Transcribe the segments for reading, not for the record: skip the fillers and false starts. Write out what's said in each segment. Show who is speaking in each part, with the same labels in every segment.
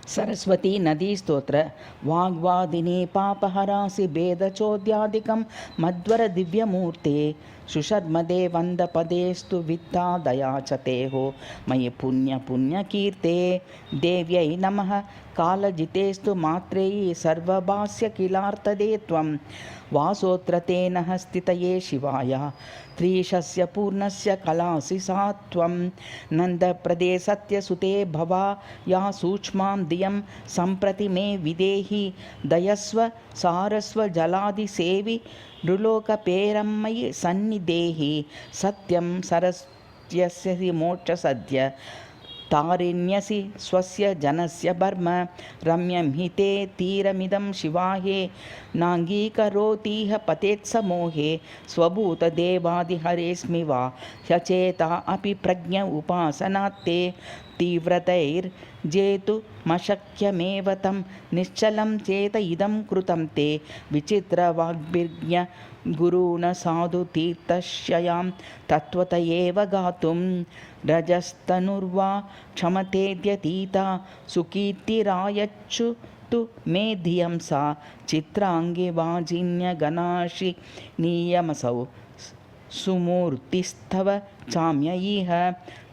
Speaker 1: सरस्वती नदी स्तोत्र वाग्वादिनी पापहरासि भेदचोद्यादिकं मध्वर दिव्यमूर्ते सुषर्मदे वन्दपदेस्तु वित्ता दया च तेहो मयि पुण्यकीर्ते देव्यै नमः कालजितेस्तु मात्रेयी सर्वभास्य किलार्थदे त्वं वासोऽत्र तेन स्थितये शिवाय त्रिशस्य पूर्णस्य कलासि सा त्वं नन्दप्रदे सत्यसुते भवा या सूक्ष्मां धियं सम्प्रति मे विदेहि दयस्व सारस्व जलादिसेवि नृलोकपेरम्मयि सन्निधेहि सत्यं सरस्यसि मोक्षसद्य तारिण्यसि स्वस्य जनस्य बर्म रम्यं हि ते तीरमिदं शिवाहे नाङ्गीकरोतीह पतेत्समोहे स्वभूतदेवादिहरेऽस्मि वा ह्यचेता अपि प्रज्ञ उपासनात्ते तीव्रतैर्जेतुमशक्यमेव तं निश्चलं चेत इदं कृतं ते विचित्रवाग्भिर्ज्ञ गुरून् साधु तीर्थशयां तत्त्वत एव गातुं रजस्तनुर्वा क्षमतेऽद्यतीता सुकीर्तिरायच्छु तु मे धियं सा चित्राङ्गी वाजिन्यगणाशिनीयमसौ सुमूर्तिस्तव चाम्ययीह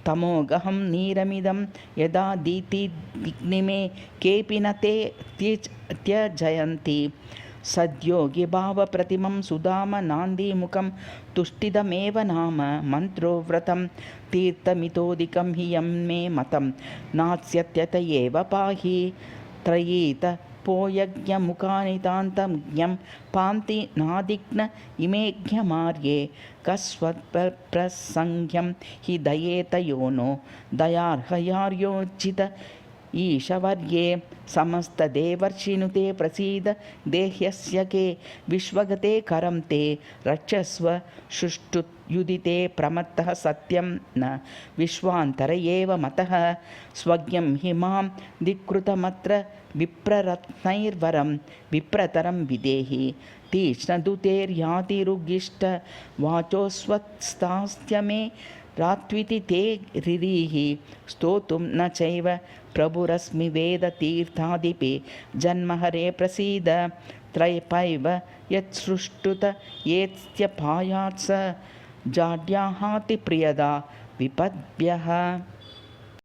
Speaker 1: तमोगहं नीरमिदं यदा दीतिग्निमे केऽपि न ते त्यजयन्ति सद्योगिभावप्रतिमं सुधाम नान्दीमुखं तुष्टिदमेव नाम मन्त्रो व्रतं तीर्थमितोदिकं हि यं मे मतं नास्यत्यत एव पाहि त्रयीत पोयज्ञमुखानितान्तं पान्ति नादिग्न इमेघ्यमार्ये कस्वत्प्रसंख्यं हि दयेत यो नो दयार्हयार्योचित ईशवर्ये समस्तदेवर्षिनुते प्रसीद देह्यस्य के विश्वगते करं ते रक्षस्व सुष्ठुयुदिते प्रमत्तः सत्यं न विश्वान्तर एव मतः स्वज्ञं हि मां धिक्कृतमत्र विप्ररत्नैर्वरं विप्रतरं विदेहि तीक्ष्णदुतेर्यातिरुगिष्ट वाचोस्वत्स्थास्त्य मे रात्विति ते रिरीहि स्तोतुं न चैव प्रभुरस्मि वेदतीर्थादिपि जन्महरे प्रसीद त्रयपैव यत्सृष्टुत येत्यपायात्स जाड्याहाति प्रियदा विपद्भ्यः।